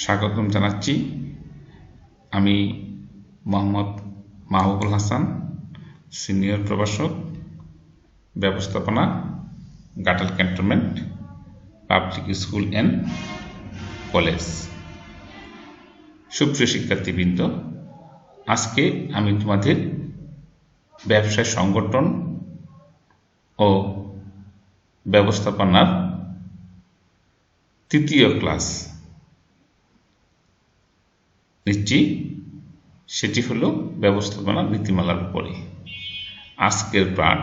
স্বাগতম জানাচ্ছি। আমি মোহাম্মদ মাহবুবুল হাসান, সিনিয়র প্রভাষক, ব্যবস্থাপনা, Ghatal cantonment public school and college. সুপ্রিয় শিক্ষার্থীবৃন্দ, আজকে আমি তোমাদের ব্যবসায় সংগঠন ও ব্যবস্থাপনার তৃতীয় ক্লাস নিচ্ছি। সেটি হলো ব্যবস্থাপনা নীতিমালার উপরে। আজকের পাঠ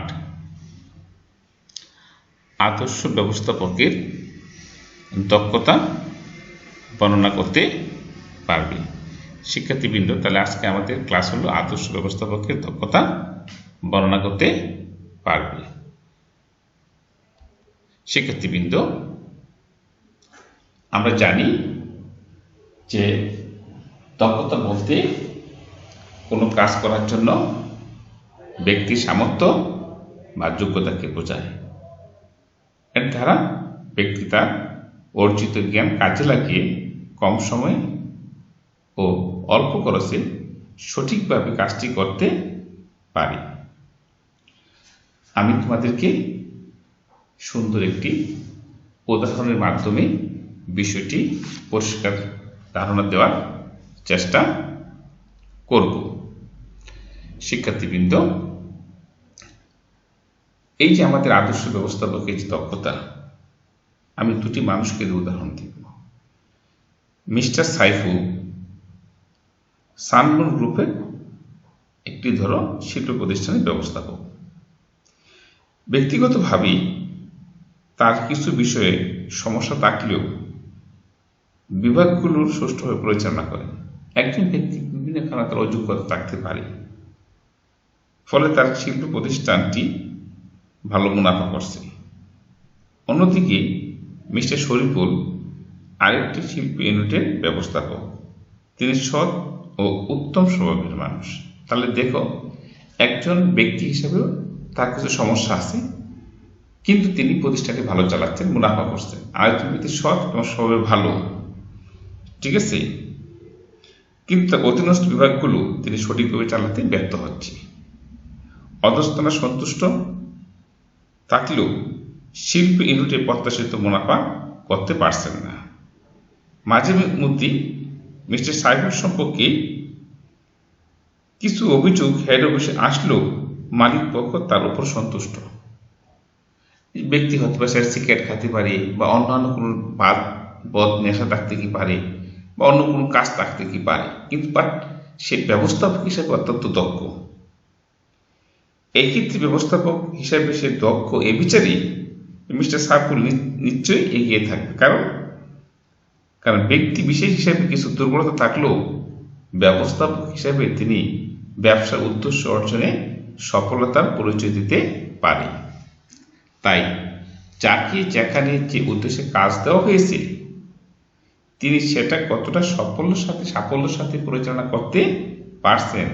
আদর্শ ব্যবস্থাপকের দক্ষতা বর্ণনা করতে পারবে। শিক্ষার্থীবৃন্দ, তাহলে আজকে আমাদের ক্লাস হলো আদর্শ ব্যবস্থাপকের দক্ষতা বর্ণনা করতে পারবে। শিক্ষার্থীবৃন্দ, আমরা জানি যে দক্ষতা বলতে কোনো কাজ করার জন্য ব্যক্তির সামর্থ্য বা যোগ্যতাকে বোঝায়। এর দ্বারা ব্যক্তি তার অর্জিত জ্ঞান কাজে লাগিয়ে কম সময়ে ও অল্প খরচে সঠিকভাবে কাজটি করতে পারে। আমি তোমাদেরকে সুন্দর একটি উদাহরণের মাধ্যমে বিষয়টি পরিষ্কার ধারণা দেওয়ার চেষ্টা করব। শিক্ষার্থীবৃন্দ, এই যে আমাদের আদর্শ ব্যবস্থাপকের যে দক্ষতা, আমি দুটি মানুষকে উদাহরণ দিব। মিস্টার সাইফু সানমুন গ্রুপের একটি শিল্প প্রতিষ্ঠানের ব্যবস্থাপক। ব্যক্তিগতভাবে তার কিছু বিষয়ে সমস্যা থাকলেও বিভাগগুলোর সুষ্ঠুভাবে পরিচালনা করেন। একজন ব্যক্তি বিভিন্ন কারণে তার অযোগ্যতা থাকতে পারে, ফলে তার শিল্প প্রতিষ্ঠানটি ভালো মুনাফা করছে। অন্যদিকে মিস্টার শরীফুল আরেকটি শিল্প ইউনিটের ব্যবস্থাপক। তিনি সৎ ও উত্তম স্বভাবের মানুষ। তাহলে দেখো, একজন ব্যক্তি হিসেবেও তার কিছু সমস্যা আছে, কিন্তু তিনি প্রতিষ্ঠানটি ভালো চালাচ্ছেন, মুনাফা করছেন। আরেকজন ব্যক্তি সৎ এবং স্বভাবে ভালো, ঠিক আছে, কিন্তু তার অধীনস্থ বিভাগগুলো তিনি সঠিকভাবে চালাতে ব্যর্থ হচ্ছে। অধস্তনা সন্তুষ্ট থাকলেও শিল্প ইউনিটে প্রত্যাশিত মুনাফা করতে পারছেন না। মাঝে মধ্যে মিস্টার সাইফুল সম্পর্কে কিছু অভিযোগ হেড অফিসে আসলেও মালিক পক্ষ তার উপর সন্তুষ্ট। ব্যক্তি হতে পারে সে সিগারেট খেতে পারে, বা অন্যান্য কোনো বদ নেশা থাকতে কি পারে, বা অন্য কোনো কাজ থাকতে কি পারে, কিন্তু সে ব্যবস্থাপক হিসেবে অত্যন্ত দক্ষ। এই ক্ষেত্রে ব্যবস্থাপক হিসেবে সে দক্ষ, এ বিচারেই মিস্টার সাইফুল নিশ্চয়ই এগিয়ে থাকবে। কারণ ব্যক্তি বিশেষ হিসেবে কিছু দুর্বলতা থাকলেও ব্যবস্থাপক হিসেবে তিনি ব্যবসার উদ্দেশ্য অর্জনে সফলতার পরিচয় দিতে পারে। তাই যাকে যেখানে যে উদ্দেশ্যে কাজ দেওয়া হয়েছে, তিনি সেটা কতটা সাফল্যের সাথে পরিচালনা করতে পারছেন,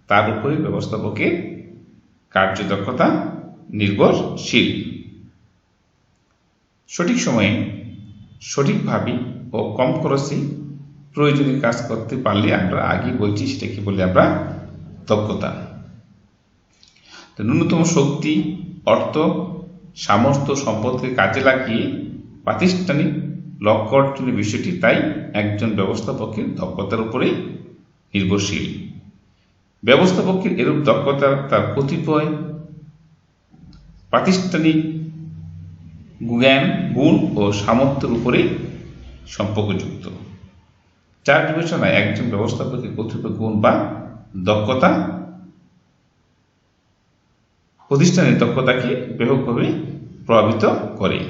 তার উপরে ব্যবস্থাপকের কার্যদক্ষতা নির্ভরশীল। সঠিক সময়ে সঠিকভাবে ও কম খরচে প্রয়োজনীয় কাজ করতে পারলে, আমরা আগে বলছি সেটাকে বলি আমরা দক্ষতা। তো ন্যূনতম শক্তি, অর্থ, সামর্থ্য, সম্পদকে কাজে লাগিয়ে প্রাতিষ্ঠানিক লক্ষ্য অর্জনের বিষয়টি তাই একজন ব্যবস্থাপকের দক্ষতার উপরে নির্ভরশীল। ব্যবস্থাপকের এরূপ দক্ষতা তার কতিপয় প্রাতিষ্ঠানিক জ্ঞান, গুণ ও সামর্থ্যের উপরে সম্পর্কযুক্ত, যার বিবেচনায় একজন ব্যবস্থাপকের কতিপয় গুণ বা দক্ষতা প্রতিষ্ঠানের দক্ষতাকে ব্যাপকভাবে প্রভাবিত করে।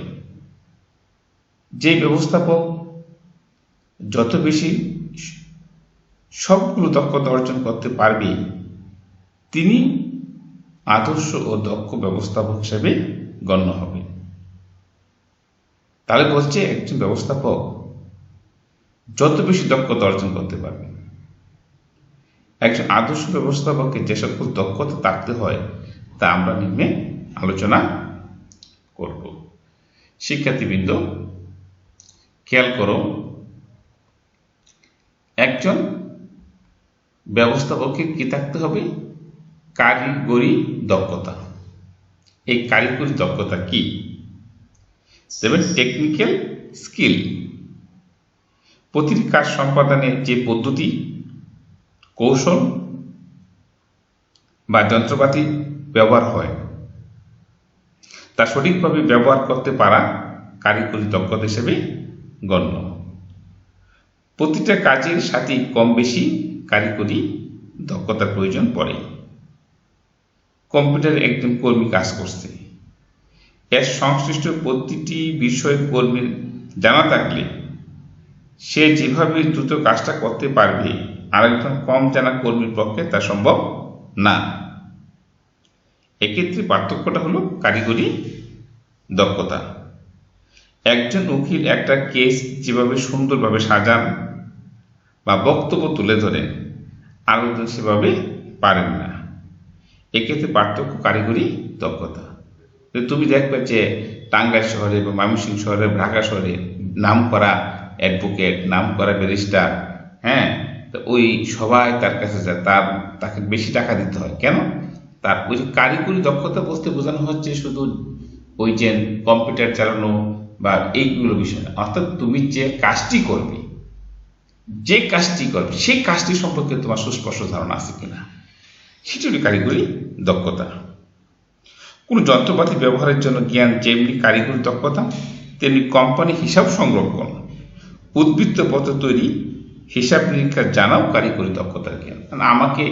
যে ব্যবস্থাপক যত বেশি সবগুলো দক্ষতা অর্জন করতে পারবে, তিনি আদর্শ ও দক্ষ ব্যবস্থাপক হিসেবে গণ্য হবে। তাহলে বলছে, একজন ব্যবস্থাপক যত বেশি দক্ষতা অর্জন করতে পারবে। একজন আদর্শ ব্যবস্থাপকের যে সকল দক্ষতা থাকতে হয়, তা আমরা নিম্নে আলোচনা করব। শিক্ষার্থীবৃন্দ, খেয়াল করো, একজন ব্যবস্থাপকের কি থাকতে হবে? কারিগরি দক্ষতা। এই কারিগরি দক্ষতা কি? 7 টেকনিক্যাল স্কিল। প্রতিটি কাজ সম্পাদনে যে পদ্ধতি, কৌশল বা যন্ত্রপাতি ব্যবহার হয় তা সঠিকভাবে ব্যবহার করতে পারা কারিগরি দক্ষতা হিসেবে গণ্য। প্রতিটা কাজের সাথে কম বেশি কারিগরি দক্ষতার প্রয়োজন পড়ে। কম্পিউটারে একজন কর্মী কাজ করছে, এর সংশ্লিষ্ট প্রতিটি বিষয় কর্মীর জানা থাকলে সে যেভাবে দ্রুত কাজটা করতে পারবে আরেকজন কম জানা কর্মীর পক্ষে তা সম্ভব না। এক্ষেত্রে পার্থক্যটা হলো কারিগরি দক্ষতা। একজন উকিল একটা কেস যেভাবে সুন্দরভাবে সাজান বা বক্তব্য তুলে ধরেন আরেকজন সেভাবে পারেন না। এক্ষেত্রে পার্থক্য কারিগরি দক্ষতা। তুমি দেখবে যে টাঙ্গাইল শহরে বা ময়মনসিংহ শহরে, ঢাকা শহরে নাম করা অ্যাডভোকেট, নাম করা ব্যারিস্টার, হ্যাঁ, তো ওই সবাই তার কাছে যায়, তাকে বেশি টাকা দিতে হয়। কেন? তার ওই যে কারিগরি দক্ষতা বলতে বোঝানো হচ্ছে শুধু ওই যে কম্পিউটার চালানো বা এইগুলো বিষয় না, অর্থাৎ তুমি যে কাজটি করবে সেই কাজটি সম্পর্কে তোমার সুস্পষ্ট ধারণা আছে কিনা, সেটি হলো কারিগরি দক্ষতা। কোনো যন্ত্রপাতি ব্যবহারের জন্য জ্ঞান যেমনি কারিগরি দক্ষতা, তেমনি কোম্পানি হিসাব সংরক্ষণ, উদ্বৃত্ত পত্র তৈরি, হিসাব নিরীক্ষা জানাও কারিগরি দক্ষতার জ্ঞান। আমাকে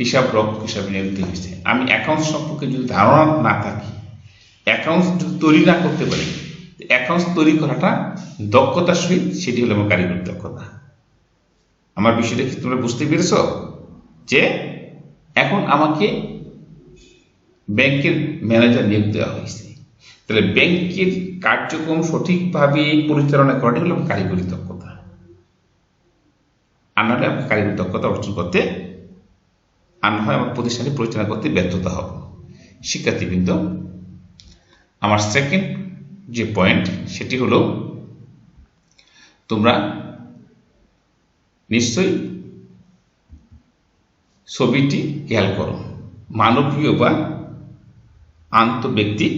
হিসাব রক্ষক হিসাবে নিয়োগ দিতে হয়েছে, আমি অ্যাকাউন্ট সম্পর্কে যদি ধারণা না থাকি, অ্যাকাউন্ট যদি তৈরি না করতে পারি, অ্যাকাউন্ট তৈরি করাটা দক্ষতার সহিত, সেটি হলো আমার কারিগরি দক্ষতা। আমার বিষয়টা কি তোমরা বুঝতে পেরেছ? যে এখন আমাকে ব্যাংকের ম্যানেজার নিয়োগ দেওয়া হয়েছে, তাহলে ব্যাংকের কার্যক্রম সঠিকভাবে পরিচালনা করাটা হলো কারিগরি দক্ষতা। আর নাহলে আমি কারিগরি দক্ষতা অর্জন করতে, আর না হয় আমার প্রতিষ্ঠানে পরিচালনা করতে ব্যর্থতা হব। শিক্ষার্থীবৃন্দ, আমার সেকেন্ড যে পয়েন্ট সেটি হলো, তোমরা নিশ্চয়ই ছবিটি খেয়াল করো, মানবীয় বা আন্তঃব্যক্তিক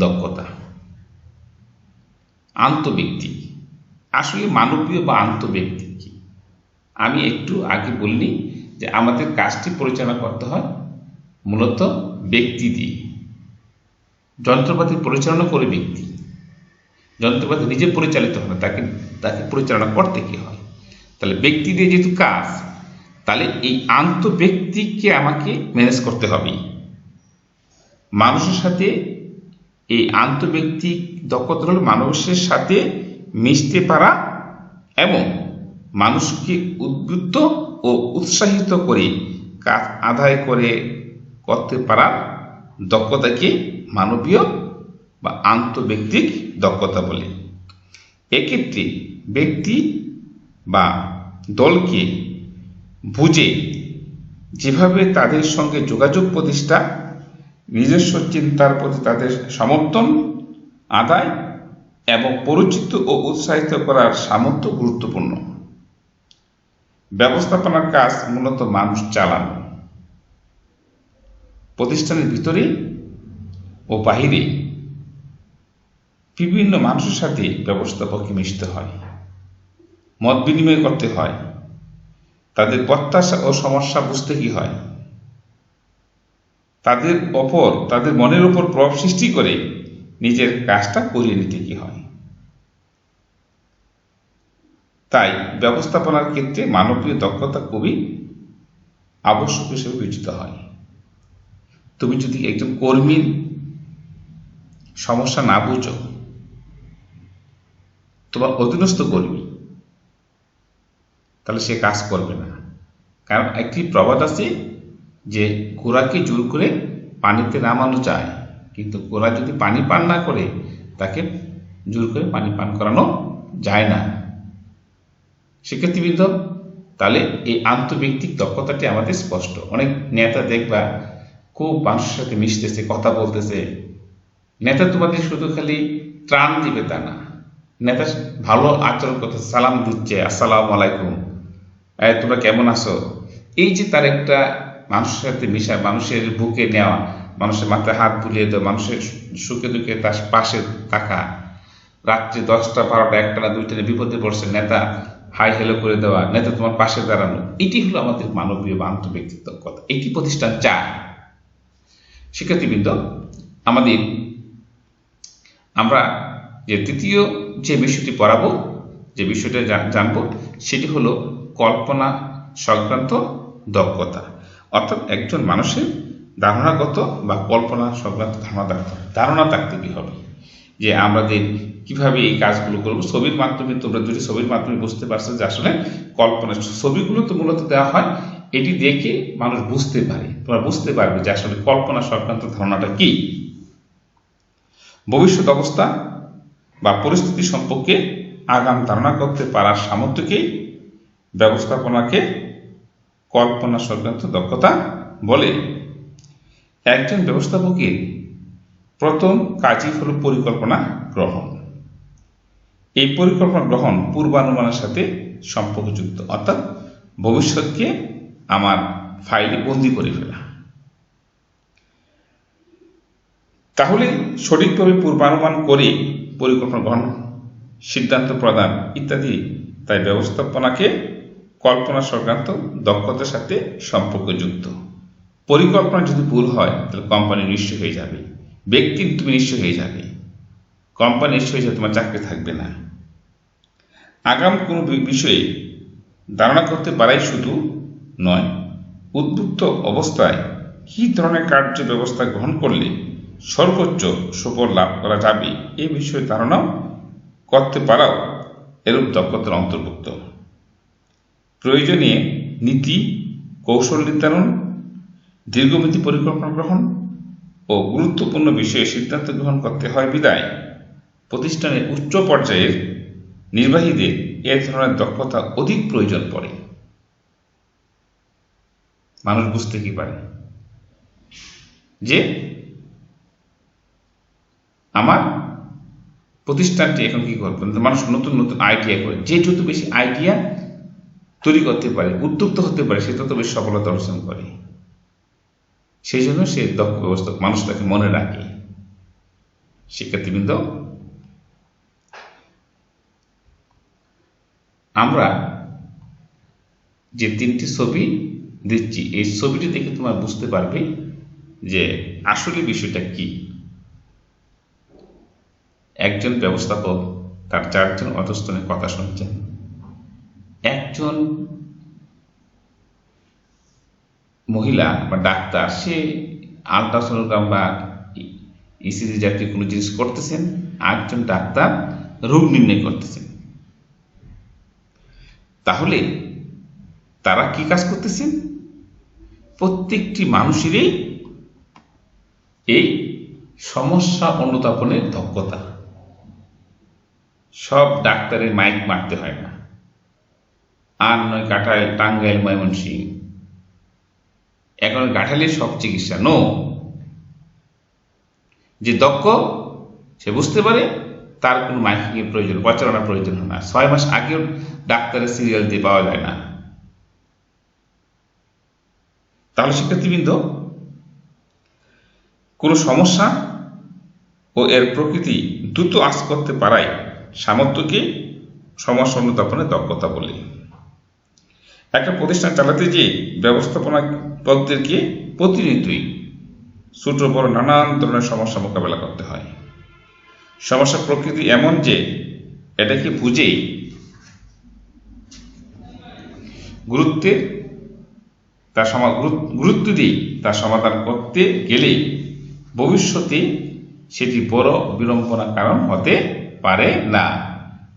দক্ষতা। আন্তঃব্যক্তিক, আসলে মানবীয় বা আন্তঃব্যক্তিক কি? আমি একটু আগে বলিনি যে আমাদের কাজটি পরিচালনা করতে হয় মূলত ব্যক্তি দিয়ে। যন্ত্রপাতি পরিচালনা করে ব্যক্তি, যন্ত্রপাতি নিজে পরিচালিত হয় না, তাকে পরিচালনা করতে কি হয়। তাহলে ব্যক্তি দিয়ে যেহেতু কাজ, তাহলে এই আন্তঃব্যক্তিককে আমাকে ম্যানেজ করতে হবে। মানুষের সাথে এই আন্তঃব্যক্তিক দক্ষতা হলো মানুষের সাথে মিশতে পারা এবং মানুষকে উদ্বুদ্ধ ও উৎসাহিত করে কাজ আদায় করতে পারা দক্ষতাকে মানবীয় বা আন্তঃব্যক্তিক দক্ষতা বলে। এক্ষেত্রে ব্যক্তি বা দলকে বুঝে যেভাবে তাদের সঙ্গে যোগাযোগ প্রতিষ্ঠা, নিজস্ব চিন্তার প্রতি তাদের সমর্থন আদায় এবং পরিচিত ও উৎসাহিত করার সামর্থ্য গুরুত্বপূর্ণ। ব্যবস্থাপনার কাজ মূলত মানুষ চালানো। প্রতিষ্ঠানের ভিতরে ও বাহিরে বিভিন্ন মানুষের সাথে ব্যবস্থাপককে মিশতে হয়, মত বিনিময় করতে হয়, তাদের প্রত্যাশা ও সমস্যা বুঝতে কি হয়, তাদের মনের উপর প্রভাব সৃষ্টি করে নিজের কাজটা করিয়ে নিতে কি হয়। তাই ব্যবস্থাপনার ক্ষেত্রে মানবীয় দক্ষতা খুবই আবশ্যক হিসেবে বিবেচিত হয়। তুমি যদি একজন কর্মীর সমস্যা না বুঝো, তোমার অধীনস্থ কর্মী, তাহলে সে কাজ করবে না। কারণ একটি প্রবাদ আছে যে ঘোড়াকে জোর করে পানিতে নামানো যায়, কিন্তু ঘোড়া যদি পানি পান না করে তাকে জোর করে পানি পান করানো যায় না। শিক্ষার্থীবৃন্দ, তাহলে এই আন্তঃব্যক্তিক দক্ষতাটি আমাদের স্পষ্ট। অনেক নেতা দেখবা খুব মানুষের সাথে মিশতেছে, কথা বলতেছে। নেতা তোমাদের শুধু খালি ত্রাণ দিবে তা না, নেতা ভালো আচরণ করতেছে, সালাম দিচ্ছে, আসসালামু আলাইকুম, তোমরা কেমন আছো, এই যে তার একটা মানুষের সাথে মিশা, মানুষের বুকে নেওয়া, মানুষের মাথায় হাত বুলিয়ে দেওয়া, মানুষের সুখে দুঃখে তার পাশে থাকা, রাত্রি 10টা 12টা 1টা না 2টা বিপদে পড়ছে, নেতা হাই হেলো করে দেওয়া, নেতা তোমার পাশে দাঁড়ানো, এটি হলো আমাদের মানবীয় বা আন্তঃব্যক্তিত্ব কথা। এটি প্রতিষ্ঠান চায়। শিক্ষার্থীবৃন্দ, আমরা যে তৃতীয় যে বিষয়টি পড়াবো, যে বিষয়টা জানবো, সেটি হলো কল্পনা সংক্রান্ত দক্ষতা। অর্থাৎ একজন মানুষের ধারণাগত বা কল্পনা সংক্রান্ত ধারণা থাকতে কি হবে, যে আমাদের কিভাবে এই কাজগুলো করবো। ছবির মাধ্যমে, তোমরা যদি ছবির মাধ্যমে বুঝতে পারছো যে আসলে কল্পনা, ছবিগুলো তো মূলত দেওয়া হয় এটি দেখে মানুষ বুঝতে পারে, তোমরা বুঝতে পারবে যে আসলে কল্পনা সংক্রান্ত ধারণাটা কি। ভবিষ্যৎ অবস্থা বা পরিস্থিতি সম্পর্কে আগাম ধারণা করতে পারার সামর্থ্যকেই ব্যবস্থাপনাকে কল্পনা সংক্রান্ত দক্ষতা বলে। একজন ব্যবস্থাপকের প্রথম কাজই হলো পরিকল্পনা গ্রহণ। এই পরিকল্পনা গ্রহণ পূর্বানুমানের সাথে সম্পর্কযুক্ত, অর্থাৎ ভবিষ্যৎকে আমার ফাইলে বন্দি করে ফেলা। তাহলে সঠিকভাবে পূর্বানুমান করে পরিকল্পনা গ্রহণ, সিদ্ধান্ত প্রদান ইত্যাদি, তাই ব্যবস্থাপনাকে কল্পনা সংক্রান্ত দক্ষতার সাথে সম্পর্কযুক্ত। পরিকল্পনা যদি ভুল হয় তাহলে কোম্পানি নিঃস্ব হয়ে যাবে, ব্যক্তি তুমি নিঃস্ব হয়ে যাবে, কোম্পানি নিঃস্ব হয়ে যাবে, তোমার চাকরি থাকবে না। আগাম কোনো বিষয়ে ধারণা করতে পারাই শুধু নয়, উদ্বুদ্ধ অবস্থায় কী ধরনের কার্য ব্যবস্থা গ্রহণ করলে সর্বোচ্চ সুফল লাভ করা যাবে এ বিষয়ে ধারণা করতে পারাও এরূপ দক্ষতার অন্তর্ভুক্ত। প্রয়োজনীয় নীতি কৌশল নির্ধারণ, দীর্ঘমেয়াদী পরিকল্পনা গ্রহণ ও গুরুত্বপূর্ণ বিষয়ে সিদ্ধান্ত গ্রহণ করতে হয় বিধায় প্রতিষ্ঠানের উচ্চ পর্যায়ের নির্বাহীদের এ ধরনের দক্ষতা অধিক প্রয়োজন পড়ে। মানুষ বুঝতে কি পারে যে আমার প্রতিষ্ঠানটি এখন কি করবে, মানুষ নতুন নতুন আইডিয়া করে, যে যত বেশি আইডিয়া তৈরি করতে পারে, উদ্যুক্ত হতে পারে, সে তত বেশি সফলতা অর্জন করে। সেই জন্য সে দক্ষ ব্যবস্থা, মানুষ তাকে মনে রাখে। শিক্ষার্থীবৃন্দ, আমরা যে 3টি ছবি দিচ্ছি, এই ছবিটি দেখে তোমরা বুঝতে পারবে যে আসলে বিষয়টা কি। একজন ব্যবস্থাপক তার 4জন অধস্তনের কথা শুনছেন। একজন মহিলা বা ডাক্তার, সে আল্ট্রাসোনোগ্রাম বা ইসিজি জাতীয় কোনো জিনিস করতেছেন, আরেকজন ডাক্তার রোগ নির্ণয় করতেছেন। তাহলে তারা কি কাজ করতেছেন? প্রত্যেকটি মানুষেরই এই সমস্যা অনুধাবনের দক্ষতা। সব ডাক্তারের মাইক মারতে হয় না, আর নয় কাটায় টাঙ্গাইল ময়মনসিংহ, এখন গাঠালে সব চিকিৎসা নো। যে দক্ষ সে বুঝতে পারে, তার কোনো মাইকিং এর প্রয়োজন, প্রচারণার প্রয়োজন হয় না। 6 মাস আগেও ডাক্তারের সিরিয়াল দিয়ে পাওয়া যায় না। তাহলে শিক্ষার্থীবৃন্দ, কোনো সমস্যা ও এর প্রকৃতি দ্রুত আঁচ করতে পারায় সামর্থ্যকে সমস্যা অনুধাবনের দক্ষতা বলে। একটা প্রতিষ্ঠান চালাতে যে ব্যবস্থাপনা পদদেরকে প্রতিনিয়তই ছোট বড় নানান ধরনের সমস্যা মোকাবেলা করতে হয়। সমস্যার প্রকৃতি এমন যে এটাকে বুঝে গুরুত্ব দিয়ে তার সমাধান করতে গেলে ভবিষ্যতে সেটি বড় বিড়ম্বনার কারণ হতে পারে না।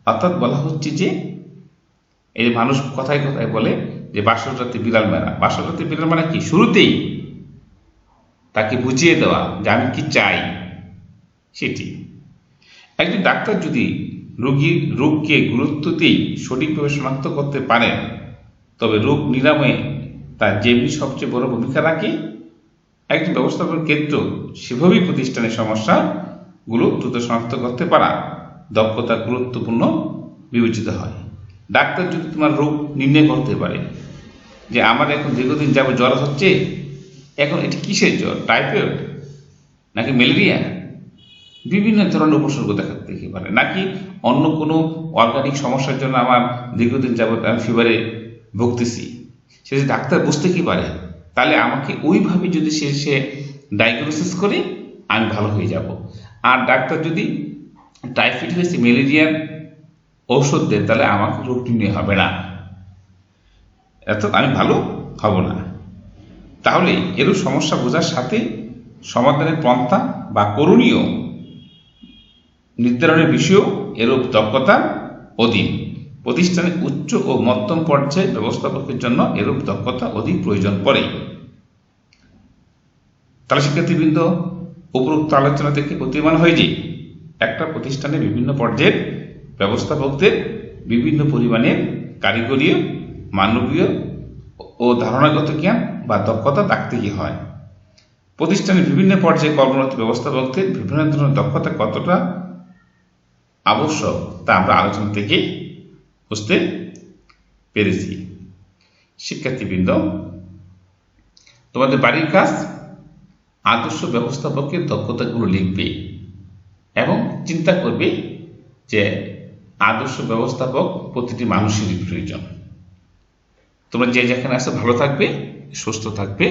অর্থাৎ বলা হচ্ছে যে, এই মানুষ কথায় কথায় বলে যে বাসর রাতে বিড়াল মারা। বাসর রাতে বিড়াল মারা কি? শুরুতেই তাকে বুঝিয়ে দেওয়া যে আমি কি চাই সেটি। একজন ডাক্তার যদি রোগকে গুরুত্ব দিয়ে সঠিকভাবে শনাক্ত করতে পারেন, তবে রোগ নিরাময়ে তার যেমনি সবচেয়ে বড় ভূমিকা রাখে, একজন ব্যবস্থাপকের ক্ষেত্র সেভাবেই প্রতিষ্ঠানের সমস্যাগুলো দ্রুত শনাক্ত করতে পারা দক্ষতা গুরুত্বপূর্ণ বিবেচিত হয়। ডাক্তার যদি তোমার রোগ নির্ণয় করতে পারে যে আমার এখন দীর্ঘদিন যাবত জ্বর হচ্ছে, এখন এটি কিসের জ্বর, টাইফয়েড নাকি ম্যালেরিয়া, বিভিন্ন ধরনের উপসর্গ দেখতে পারে, নাকি অন্য কোনো অর্গানিক সমস্যার জন্য আমার দীর্ঘদিন যাবত আমি ফিভারে ভুগতেছি, সে যদি ডাক্তার বুঝতে কি পারে, তাহলে আমাকে ওইভাবে যদি সে ডায়াগনোসিস করে আমি ভালো হয়ে যাব। আর ডাক্তার যদি টাইফয়েড হয়েছে, ম্যালেরিয়ার ঔষধ দেয়, তাহলে আমাকে রোগ নির্ণয় হবে না, অর্থাৎ আমি ভালো হব না। তাহলে এরূপ সমস্যা বোঝার সাথে সমাধানের পন্থা বা করণীয় নির্ধারণের বিষয়েও এরূপ দক্ষতার অধীন। প্রতিষ্ঠানে উচ্চ ও মধ্যম পর্যায়ে ব্যবস্থাপকের জন্য এরূপ দক্ষতা অধিক প্রয়োজন পড়ে। তাহলে শিক্ষার্থীবৃন্দ, উপরোক্ত আলোচনা থেকে প্রতীয়মান হয় যে একটা প্রতিষ্ঠানে বিভিন্ন পর্যায়ের ব্যবস্থাপকদের বিভিন্ন পরিমাণের কারিগরীয়, মানবীয় ও ধারণাগত জ্ঞান বা দক্ষতা থাকতেই হয়। প্রতিষ্ঠানের বিভিন্ন পর্যায়ে কর্মরত ব্যবস্থাপকদের বিভিন্ন ধরনের দক্ষতা কতটা আবশ্যক তা আমরা আলোচনা থেকে বুঝতে পেরেছি। শিক্ষার্থীবৃন্দ, তোমাদের বাড়ির কাজ আদর্শ ব্যবস্থাপকের দক্ষতাগুলো লিখবে এবং চিন্তা করবে যে আদর্শ ব্যবস্থাপক প্রতিটি মানুষেরই প্রয়োজন। তোমরা যে যেখানে আছো ভালো থাকবে, সুস্থ থাকবে।